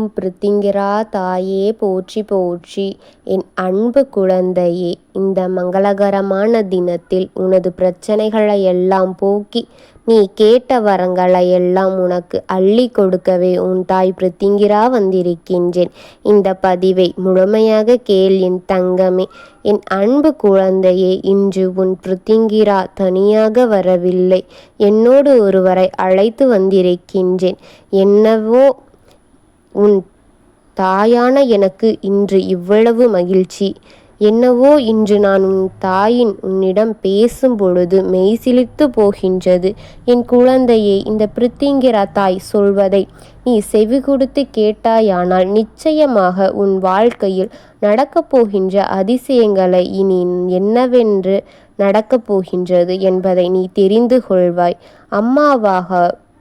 ஓம் பிருத்திங்கிரா தாயே போற்றி போற்றி. என் அன்பு குழந்தையே, இந்த மங்களகரமான தினத்தில் உனது பிரச்சனைகளை எல்லாம் போக்கி நீ கேட்ட வரங்களை எல்லாம் உனக்கு அள்ளி கொடுக்கவே உன் தாய் பிருத்திங்கிரா வந்திருக்கின்றேன். இந்த பதிவை முழுமையாக கேள் என் தங்கமே. என் அன்பு குழந்தையே, இன்று உன் பிருத்திங்கிரா தனியாக வரவில்லை, என்னோடு ஒருவரை அழைத்து வந்திருக்கின்றேன். என்னவோ உன் தாயான எனக்கு இன்று இவ்வளவு மகிழ்ச்சி. என்னவோ இன்று நான் உன் தாயின் உன்னிடம் பேசும் பொழுது மெய்சிலிர்த்து போகின்றது. என் குழந்தையே, இந்த பிருத்திங்கிரா தாய் சொல்வதை நீ செவி கொடுத்து கேட்டாயானால் நிச்சயமாக உன் வாழ்க்கையில் நடக்கப் போகின்ற அதிசயங்களை இனி என்னவென்று நடக்கப் போகின்றது என்பதை நீ தெரிந்து கொள்வாய்.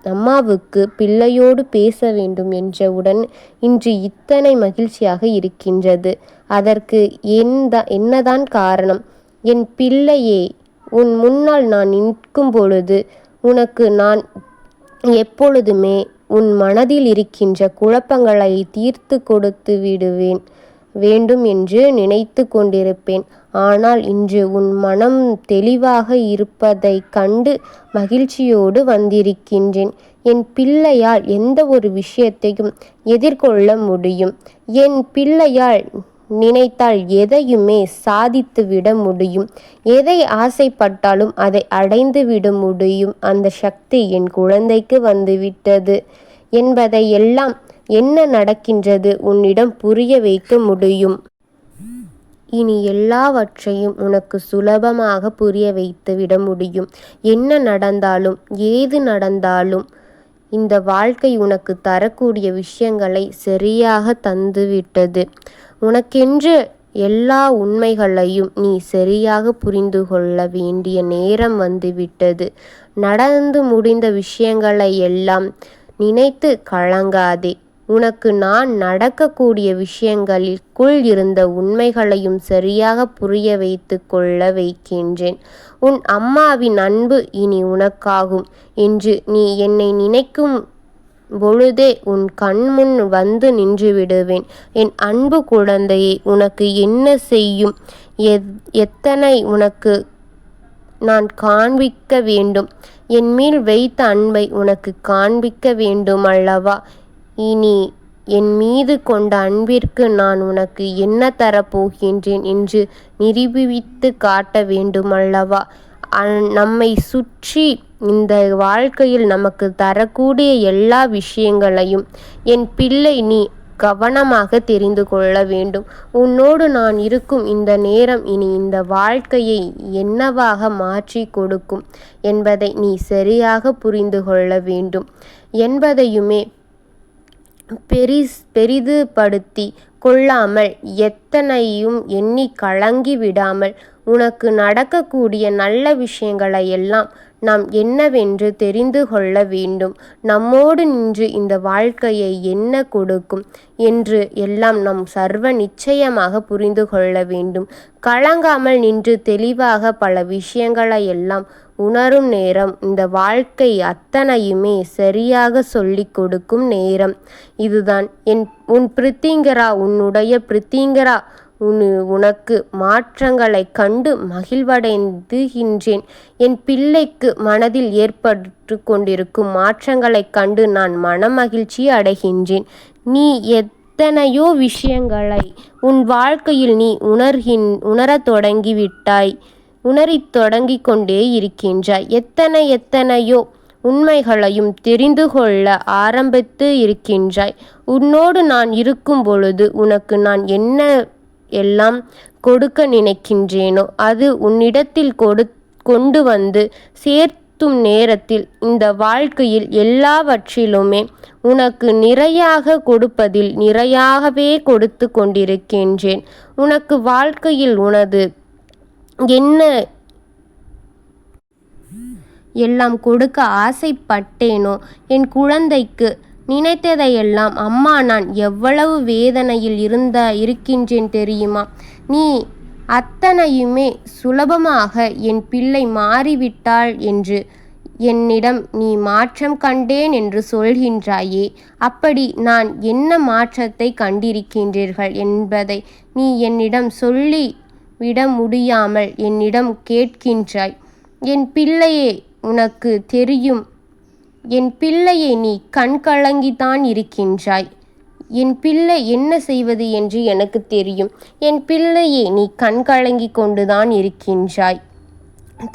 அம்மாவுக்கு பிள்ளையோடு பேச வேண்டும் என்றவுடன் இன்று இத்தனை மகிழ்ச்சியாக இருக்கின்றது. அதற்கு என்னதான் காரணம்? என் பிள்ளையே, உன் முன்னால் நான் நிற்கும் பொழுது உனக்கு நான் எப்பொழுதுமே உன் மனதில் இருக்கின்ற குழப்பங்களை தீர்த்து கொடுத்து வேண்டும் என்று நினைத்து கொண்டிருப்பேன். ஆனால் இன்று உன் மனம் தெளிவாக இருப்பதைக் கண்டு மகிழ்ச்சியோடு வந்திருக்கின்றேன். என் பிள்ளையால் எந்த ஒரு விஷயத்தையும் எதிர்கொள்ள முடியும். என் பிள்ளையால் நினைத்தால் எதையுமே சாதித்து விட முடியும். எதை ஆசைப்பட்டாலும் அதை அடைந்து விட முடியும். அந்த சக்தி என் குழந்தைக்கு வந்துவிட்டது என்பதை எல்லாம் என்ன நடக்கின்றது உன்னிடம் புரிய வைக்க முடியும். இனி எல்லாவற்றையும் உனக்கு சுலபமாக புரிய வைத்து விட முடியும். என்ன நடந்தாலும் ஏது நடந்தாலும் இந்த வாழ்க்கை உனக்கு தரக்கூடிய விஷயங்களை சரியாக தந்துவிட்டது. உனக்கென்று எல்லா உண்மைகளையும் நீ சரியாக புரிந்து கொள்ள வேண்டிய நேரம் வந்துவிட்டது. நடந்து முடிந்த விஷயங்களை எல்லாம் நினைத்து கலங்காதே. உனக்கு நான் நடக்கக்கூடிய விஷயங்களுக்குள் இருந்த உண்மைகளையும் சரியாக புரிய வைத்து கொள்ள வைக்கின்றேன். உன் அம்மாவின் அன்பு இனி உனக்காகும் என்று நீ என்னை நினைக்கும் பொழுதே உன் கண்முன் வந்து நின்று விடுவேன். என் அன்பு குழந்தையை, உனக்கு என்ன செய்யும், எத்தனை உனக்கு நான் காண்பிக்க வேண்டும்? என் மேல் வைத்த அன்பை உனக்கு காண்பிக்க வேண்டும் அல்லவா? இனி என் மீது கொண்ட அன்பிற்கு நான் உனக்கு என்ன தரப்போகின்றேன் என்று நிரூபித்து காட்ட வேண்டும் அல்லவா? நம்மை சுற்றி இந்த வாழ்க்கையில் நமக்கு தரக்கூடிய எல்லா விஷயங்களையும் என் பிள்ளை நீ கவனமாக தெரிந்து கொள்ள வேண்டும். உன்னோடு நான் இருக்கும் இந்த நேரம் இனி இந்த வாழ்க்கையை என்னவாக மாற்றி கொடுக்கும் என்பதை நீ சரியாக புரிந்து கொள்ள வேண்டும் என்பதையுமே பெரிதுபடுத்தி கொள்ளாமல், எத்தனையும் எண்ணி கலங்கி விடாமல், உனக்கு நடக்கக்கூடிய நல்ல விஷயங்களை எல்லாம் நாம் என்னவென்று தெரிந்து கொள்ள வேண்டும். நம்மோடு நின்று இந்த வாழ்க்கையை என்ன கொடுக்கும் என்று எல்லாம் நாம் சர்வ நிச்சயமாக புரிந்து கொள்ள வேண்டும். கலங்காமல் நின்று தெளிவாக பல விஷயங்களை எல்லாம் உணரும் நேரம் இந்த வாழ்க்கை அத்தனையுமே சரியாக சொல்லிக் கொடுக்கும் நேரம். இதுதான் உன் பிருத்திங்கிரா, உன்னுடைய பிருத்திங்கிரா உனக்கு மாற்றங்களை கண்டு மகிழ்வடைந்துகின்றேன். என் பிள்ளைக்கு மனதில் ஏற்பட்டு கொண்டிருக்கும் மாற்றங்களை கண்டு நான் மனமகிழ்ச்சி அடைகின்றேன். நீ எத்தனையோ விஷயங்களை உன் வாழ்க்கையில் நீ உணரத் தொடங்கிவிட்டாய், உணரித் தொடங்கி கொண்டே இருக்கின்றாய். எத்தனையோ உண்மைகளையும் தெரிந்து கொள்ள ஆரம்பித்து இருக்கின்றாய். உன்னோடு நான் இருக்கும் பொழுது உனக்கு நான் என்ன எல்லாம் கொடுக்க நினைக்கின்றேனோ அது உன்னிடத்தில் கொண்டு வந்து சேர்த்தும் நேரத்தில் இந்த வாழ்க்கையில் எல்லாவற்றிலுமே உனக்கு நிறையாக கொடுப்பதில் நிறையாகவே கொடுத்து கொண்டிருக்கின்றேன். உனக்கு வாழ்க்கையில் உனது என்ன எல்லாம் கொடுக்க ஆசைப்பட்டேனோ என் குழந்தைக்கு நினைத்ததையெல்லாம் அம்மா நான் எவ்வளவு வேதனையில் இருக்கின்றேன் தெரியுமா? நீ அத்தனையுமே சுலபமாக என் பிள்ளை மாறிவிட்டாள் என்று என்னிடம் நீ மாற்றம் கண்டேன் என்று சொல்கின்றாயே, அப்படி நான் என்ன மாற்றத்தை கண்டிருக்கின்றீர்கள் என்பதை நீ என்னிடம் சொல்லி விட முடியாமல் என்னிடம் கேட்கின்றாய். என் பிள்ளையே, உனக்கு தெரியும், என் பிள்ளையே, நீ கண்கலங்கித்தான் இருக்கின்றாய். என் பிள்ளை என்ன செய்வது என்று எனக்கு தெரியும். என் பிள்ளையே, நீ கண்கலங்கி கொண்டுதான் இருக்கின்றாய்.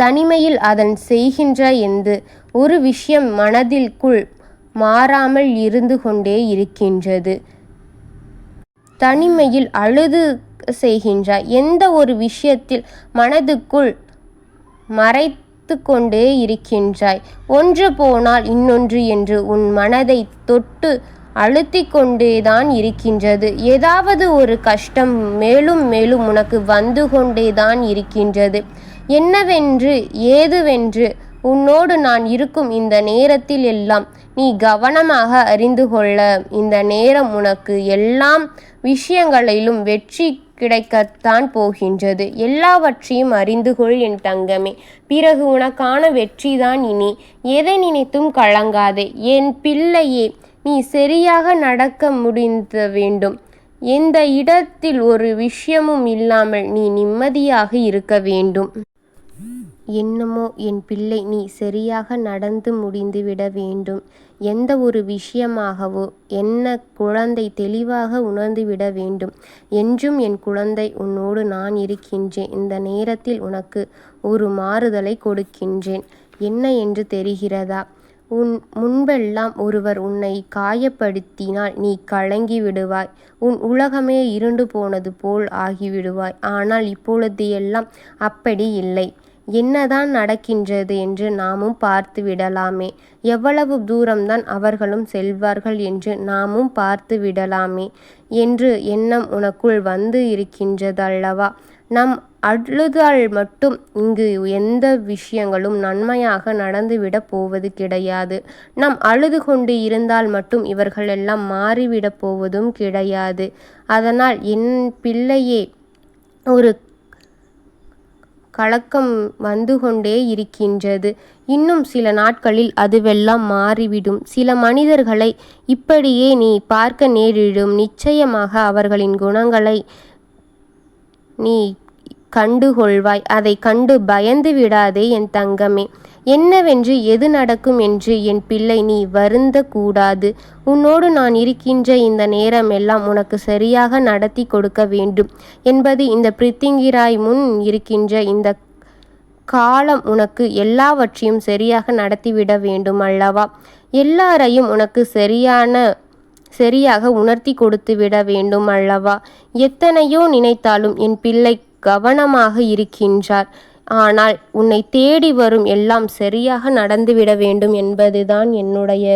தனிமையில் அதன் செய்கின்ற எந்த ஒரு விஷயம் மனதிற்குள் மாறாமல் இருந்து கொண்டே இருக்கின்றது. தனிமையில் அழுது செய்கின்றாய். எந்த ஒரு விஷயத்தில் மனதுக்குள் மறைத்து கொண்டே இருக்கின்றாய். ஒன்று போனால் இன்னொன்று என்று உன் மனதை தொட்டு அழுத்தி கொண்டேதான் இருக்கின்றது. ஏதாவது ஒரு கஷ்டம் மேலும் மேலும் உனக்கு வந்து கொண்டேதான் இருக்கின்றது. என்னவென்று ஏதுவென்று உன்னோடு நான் இருக்கும் இந்த நேரத்தில் எல்லாம் நீ கவனமாக அறிந்து கொள்ள இந்த நேரம் உனக்கு எல்லாம் விஷயங்களிலும் வெற்றி கிடைக்கத்தான் போகின்றது. எல்லாவற்றையும் அறிந்து கொள் என் தங்கமே. பிறகு உனக்கான வெற்றிதான் இனி. எதை நினைத்தும் கலங்காதே என் பிள்ளையே. நீ சரியாக நடக்க முடிந்த வேண்டும். எந்த இடத்தில் ஒரு விஷயமும் இல்லாமல் நீ நிம்மதியாக இருக்க வேண்டும். என்னமோ என் பிள்ளை, நீ சரியாக நடந்து முடிந்துவிட வேண்டும். எந்த ஒரு விஷயமாகவோ என்ன குழந்தை தெளிவாக உணர்ந்துவிட வேண்டும். என்றும் என் குழந்தை, உன்னோடு நான் இருக்கின்றேன். இந்த நேரத்தில் உனக்கு ஒரு மாறுதலை கொடுக்கின்றேன். என்ன என்று தெரிகிறதா? முன்பெல்லாம் ஒருவர் உன்னை காயப்படுத்தினால் நீ கலங்கி விடுவாய். உன் உலகமே இருண்டு போனது போல் ஆகிவிடுவாய். ஆனால் இப்பொழுது எல்லாம் அப்படி இல்லை. என்னதான் நடக்கின்றது என்று நாமும் பார்த்து விடலாமே. எவ்வளவு தூரம்தான் அவர்களும் செல்வார்கள் என்று நாமும் பார்த்து விடலாமே என்று எண்ணம் உனக்குள் வந்து இருக்கின்றதல்லவா? நம் அழுதால் மட்டும் இங்கு எந்த விஷயங்களும் நன்மையாக நடந்துவிடப் போவது கிடையாது. நாம் அழுது கொண்டு இருந்தால் மட்டும் இவர்களெல்லாம் மாறிவிடப் போவதும் கிடையாது. அதனால் என் பிள்ளையே, ஒரு கலக்கம் வந்து கொண்டே இருக்கின்றது. இன்னும் சில நாட்களில் அதுவெல்லாம் மாறிவிடும். சில மனிதர்களை இப்படியே நீ பார்க்க நேரிடும். நிச்சயமாக அவர்களின் குணங்களை நீ கண்டுகொள்வாய். அதை கண்டு பயந்து விடாதே என் தங்கமே. என்னவென்று எது நடக்கும் என்று என் பிள்ளை நீ வருந்த கூடாது. உன்னோடு நான் இருக்கின்ற இந்த நேரம் எல்லாம் உனக்கு சரியாக நடத்தி கொடுக்க வேண்டும் என்பது இந்த பிரித்திங்கிராய் முன் இருக்கின்ற இந்த காலம் உனக்கு எல்லாவற்றையும் சரியாக நடத்திவிட வேண்டும் அல்லவா? எல்லாரையும் உனக்கு சரியாக உணர்த்தி கொடுத்து விட வேண்டும் அல்லவா? எத்தனையோ நினைத்தாலும் என் பிள்ளை கவனமாக இருக்கின்றார். ஆனால் உன்னை தேடி வரும் எல்லாம் சரியாக நடந்துவிட வேண்டும் என்பதுதான் என்னுடைய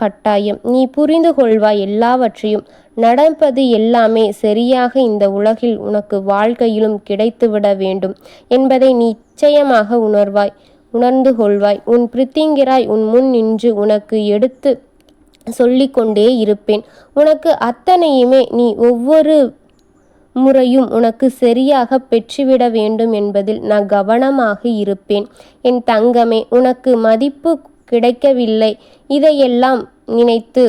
கட்டாயம். நீ புரிந்து கொள்வாய். எல்லாவற்றையும் நடப்பது எல்லாமே சரியாக இந்த உலகில் உனக்கு வாழ்க்கையிலும் கிடைத்துவிட வேண்டும் என்பதை நிச்சயமாக உணர்ந்து கொள்வாய். உன் பிரித்திங்கிராய் உன் முன் நின்று உனக்கு எடுத்து சொல்லிக்கொண்டே இருப்பேன். உனக்கு அத்தனையுமே நீ ஒவ்வொரு முறையும் உனக்கு சரியாக பெற்றுவிட வேண்டும் என்பதில் நான் கவனமாக இருப்பேன். என் தங்கமே, உனக்கு மதிப்பு கிடைக்கவில்லை. இதையெல்லாம் நினைத்து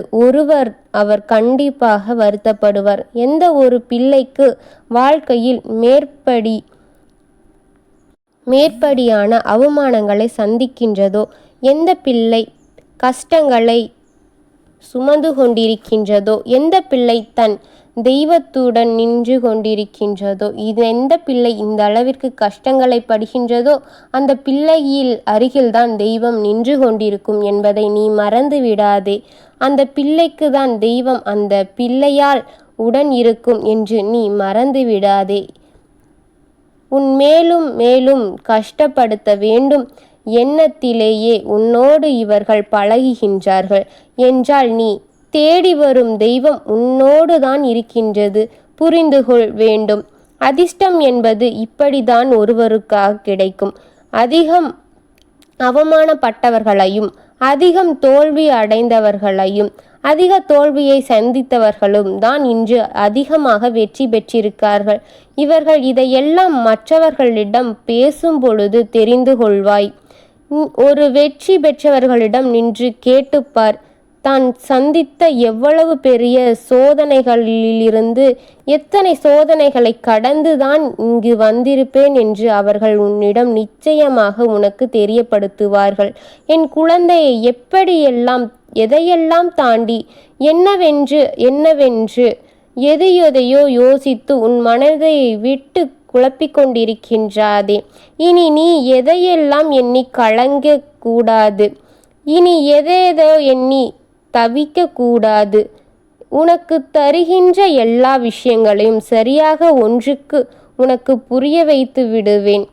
அவர் கண்டிப்பாக வருத்தப்படுவார். எந்த ஒரு பிள்ளைக்கு வாழ்க்கையில் மேற்படியான அவமானங்களை சந்திக்கின்றதோ, எந்த பிள்ளை கஷ்டங்களை சுமந்து கொண்டிருக்கின்றதோ, எந்த பிள்ளை தன் தெய்வத்துடன் நின்று கொண்டிருக்கின்றதோ, எந்த பிள்ளை இந்த அளவிற்கு கஷ்டங்களை படுகின்றதோ அந்த பிள்ளையில் அருகில்தான் தெய்வம் நின்று கொண்டிருக்கும் என்பதை நீ மறந்து விடாதே. அந்த பிள்ளைக்கு தான் தெய்வம் அந்த பிள்ளையால் உடன் இருக்கும் என்று நீ மறந்து விடாதே. உன் மேலும் மேலும் கஷ்டப்படுத்த வேண்டும் எண்ணத்திலேயே உன்னோடு இவர்கள் பழகுகின்றார்கள் என்றால் நீ தேடி வரும் தெய்வம் உன்னோடு தான் இருக்கின்றது. புரிந்துகொள் வேண்டும். அதிர்ஷ்டம் என்பது இப்படிதான் ஒருவருக்காக கிடைக்கும். அதிகம் அவமானப்பட்டவர்களையும் அதிகம் தோல்வி அடைந்தவர்களையும் அதிக தோல்வியை சந்தித்தவர்களும் தான் இன்று அதிகமாக வெற்றி பெற்றிருக்கார்கள். இவர்கள் இதையெல்லாம் மற்றவர்களிடம் பேசும் பொழுது தெரிந்து கொள்வாய். ஒரு வெற்றி பெற்றவர்களிடம் நின்று கேட்டுப்பார். தான் சந்தித்த எவ்வளவு பெரிய சோதனைகளிலிருந்து எத்தனை சோதனைகளை கடந்துதான் இங்கு வந்திருப்பேன் என்று அவர்கள் உன்னிடம் நிச்சயமாக உனக்கு தெரியப்படுத்துவார்கள். என் குழந்தையை எப்படியெல்லாம் எதையெல்லாம் தாண்டி என்னவென்று எதையோ யோசித்து உன் மனதை விட்டு குழப்பிக்கொண்டிருக்கின்றாதே. இனி நீ எதையெல்லாம் எண்ணி கலங்க கூடாது. இனி எதேதோ எண்ணி தவிக்க கூடாது. உனக்கு தருகின்ற எல்லா விஷயங்களையும் சரியாக ஒன்றுக்கு உனக்கு புரிய வைத்து விடுவேன்.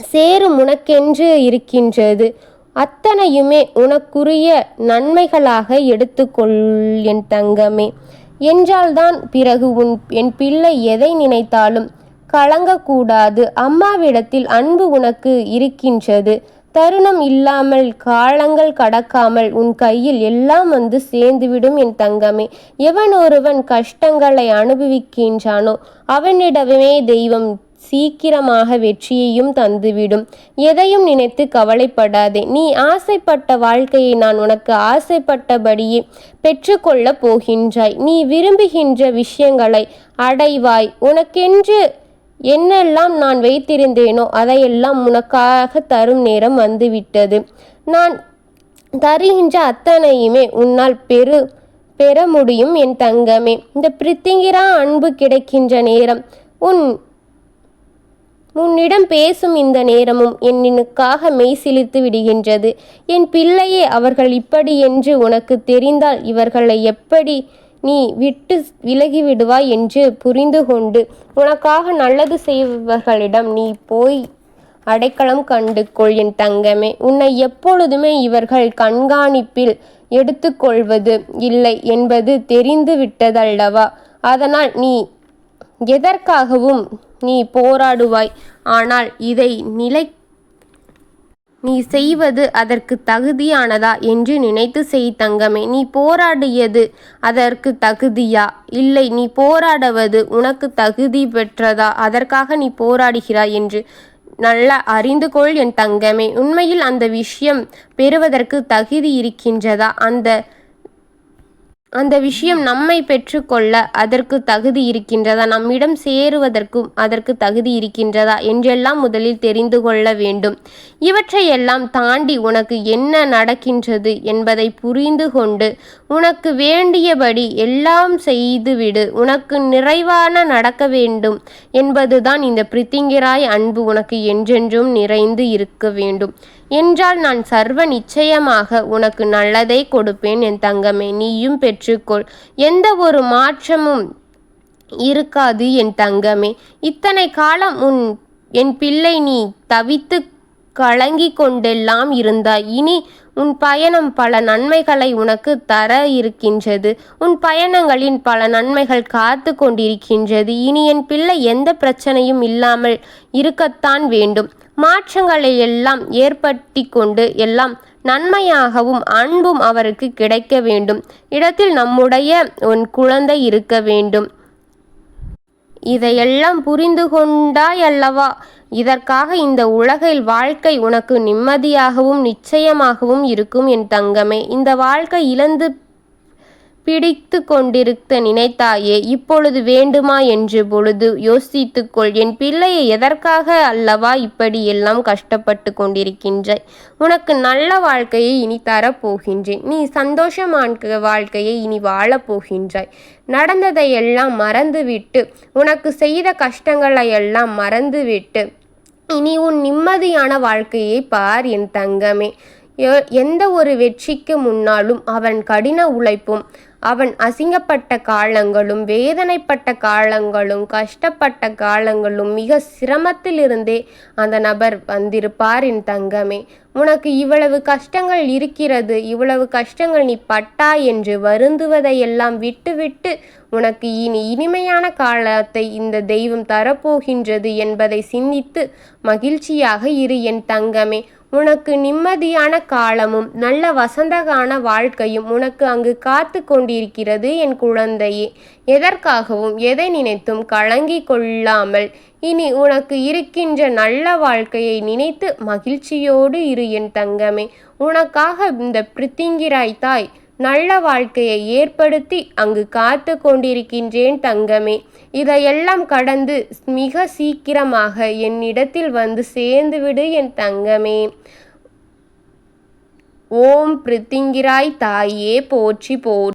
சேரும் உனக்கென்று இருக்கின்றது. அத்தனையுமே உனக்குரிய நன்மைகளாக எடுத்துக்கொள் என் தங்கமே. என்றால்தான் பிறகு என் பிள்ளை எதை நினைத்தாலும் கலங்கக்கூடாது. அம்மாவிடத்தில் அன்பு உனக்கு இருக்கின்றது. தருணம் இல்லாமல் காலங்கள் கடக்காமல் உன் கையில் எல்லாம் வந்து சேர்ந்துவிடும் என் தங்கமே. எவன் ஒருவன் கஷ்டங்களை அனுபவிக்கின்றானோ அவனிடமே தெய்வம் சீக்கிரமாக வெற்றியையும் தந்துவிடும். எதையும் நினைத்து கவலைப்படாதே. நீ ஆசைப்பட்ட வாழ்க்கையை நான் உனக்கு ஆசைப்பட்டபடியே பெற்றுக்கொள்ளப் போகின்றாய். நீ விரும்புகின்ற விஷயங்களை அடைவாய். உனக்கென்று என்னெல்லாம் நான் வைத்திருந்தேனோ அதையெல்லாம் உனக்காக தரும் நேரம் வந்துவிட்டது. நான் தருகின்ற அத்தனையுமே உன்னால் பெற முடியும் என் தங்கமே. இந்த பிரித்திங்கிரா அன்பு கிடைக்கின்ற நேரம் உன்னிடம் பேசும் இந்த நேரமும் என்னுக்காக மெய் சிலிர்த்து விடுகின்றது. என் பிள்ளையே, அவர்கள் இப்படி என்று உனக்கு தெரிந்தால் இவர்களை எப்படி நீ விட்டு விலகிவிடுவாய் என்று புரிந்து கொண்டு உனக்காக நல்லது செய்பவர்களிடம் நீ போய் அடைக்கலம் கண்டு கொள் என் தங்கமே. உன்னை எப்பொழுதுமே இவர்கள் கண்காணிப்பில் எடுத்துக்கொள்வது இல்லை என்பது தெரிந்து விட்டதல்லவா? அதனால் நீ எதற்காகவும் நீ போராடுவாய். ஆனால் இதை நீ செய்வது அதற்கு தகுதியானதா என்று நினைத்து செய் தங்கமே. நீ போராடியது அதற்கு தகுதியா? இல்லை, நீ போராடுவது உனக்கு தகுதி பெற்றதா? அதற்காக நீ போராடுகிறாய் என்று நல்லா அறிந்து கொள் என் தங்கமே. உண்மையில் அந்த விஷயம் பெறுவதற்கு தகுதி இருக்கின்றதா? அந்த விஷயம் நம்மை பெற்றுக்கொள்ள அதற்கு தகுதி இருக்கின்றதா? நம்மிடம் சேருவதற்கும் அதற்கு தகுதி இருக்கின்றதா என்றெல்லாம் முதலில் தெரிந்து கொள்ள வேண்டும். இவற்றையெல்லாம் தாண்டி உனக்கு என்ன நடக்கின்றது என்பதை புரிந்து கொண்டு உனக்கு வேண்டியபடி எல்லாம் செய்துவிடு. உனக்கு நிறைவான நடக்க வேண்டும் என்பதுதான் இந்த பிரித்திங்கிராய் அன்பு உனக்கு என்றென்றும் நிறைந்து இருக்க வேண்டும் என்றால் நான் சர்வ நிச்சயமாக உனக்கு நல்லதை கொடுப்பேன் என் தங்கமே. நீயும் பெற்றுக்கொள். எந்த ஒரு மாற்றமும் இருக்காது என் தங்கமே. இத்தனை காலம் என் பிள்ளை நீ தவித்து கலங்கி கொண்டெல்லாம் இருந்தாய். இனி உன் பயணம் பல நன்மைகளை உனக்கு தர இருக்கின்றது. உன் பயணங்களின் பல நன்மைகள் காத்து கொண்டிருக்கின்றது. இனி என் பிள்ளை எந்த பிரச்சனையும் இல்லாமல் இருக்கத்தான் வேண்டும். மாற்றங்களை எல்லாம் ஏற்படுத்தி கொண்டு எல்லாம் நன்மையாகவும் அன்பும் அவருக்கு கிடைக்க வேண்டும் இடத்தில் நம்முடைய உன் குழந்தை இருக்க வேண்டும். இதையெல்லாம் புரிந்து கொண்டாய் அல்லவா? இதற்காக இந்த உலகில் வாழ்க்கை உனக்கு நிம்மதியாகவும் நிச்சயமாகவும் இருக்கும் என் தங்கமே. இந்த வாழ்க்கை இழந்து பிடித்து கொண்டிருக்க நினைத்தாயே, இப்பொழுது வேண்டுமா என்று பொழுது யோசித்துக்கொள். என் பிள்ளையை எதற்காக அல்லவா இப்படி எல்லாம் கஷ்டப்பட்டு கொண்டிருக்கின்றாய்? உனக்கு நல்ல வாழ்க்கையை இனி தரப்போகின்றேன். நீ சந்தோஷமான வாழ்க்கையை இனி வாழப்போகின்றாய். நடந்ததையெல்லாம் மறந்துவிட்டு, உனக்கு செய்த கஷ்டங்களையெல்லாம் மறந்துவிட்டு இனி உன் நிம்மதியான வாழ்க்கையை பார் என் தங்கமே. எந்த ஒரு வெற்றிக்கு முன்னாலும் அவன் கடின உழைப்பும் அவன் அசிங்கப்பட்ட காலங்களும் வேதனைப்பட்ட காலங்களும் கஷ்டப்பட்ட காலங்களும் மிக சிரமத்திலிருந்தே அந்த நபர் வந்திருப்பார் என் தங்கமே. உனக்கு இவ்வளவு கஷ்டங்கள் இருக்கிறது, இவ்வளவு கஷ்டங்கள் நீ பட்டாய் என்று வருந்துவதையெல்லாம் விட்டுவிட்டு உனக்கு இனிமையான காலத்தை இந்த தெய்வம் தரப்போகின்றது என்பதை சிந்தித்து மகிழ்ச்சியாக இரு என் தங்கமே. உனக்கு நிம்மதியான காலமும் நல்ல வசந்தகான வாழ்க்கையும் உனக்கு அங்கு காத்து கொண்டிருக்கிறது என் குழந்தையே. எதற்காகவும் எதை நினைத்தும் கலங்கி கொள்ளாமல் இனி உனக்கு இருக்கின்ற நல்ல வாழ்க்கையை நினைத்து மகிழ்ச்சியோடு இரு என் தங்கமே. உனக்காக இந்த பிரித்திங்கிராய் தாய் நல்ல வாழ்க்கையை ஏற்படுத்தி அங்கு காத்து கொண்டிருக்கின்றேன் தங்கமே. இதையெல்லாம் கடந்து மிக சீக்கிரமாக என்னிடத்தில் வந்து சேர்ந்துவிடு என் தங்கமே. ஓம் பிரித்திங்கிராய் தாயே போற்றி போற்றி.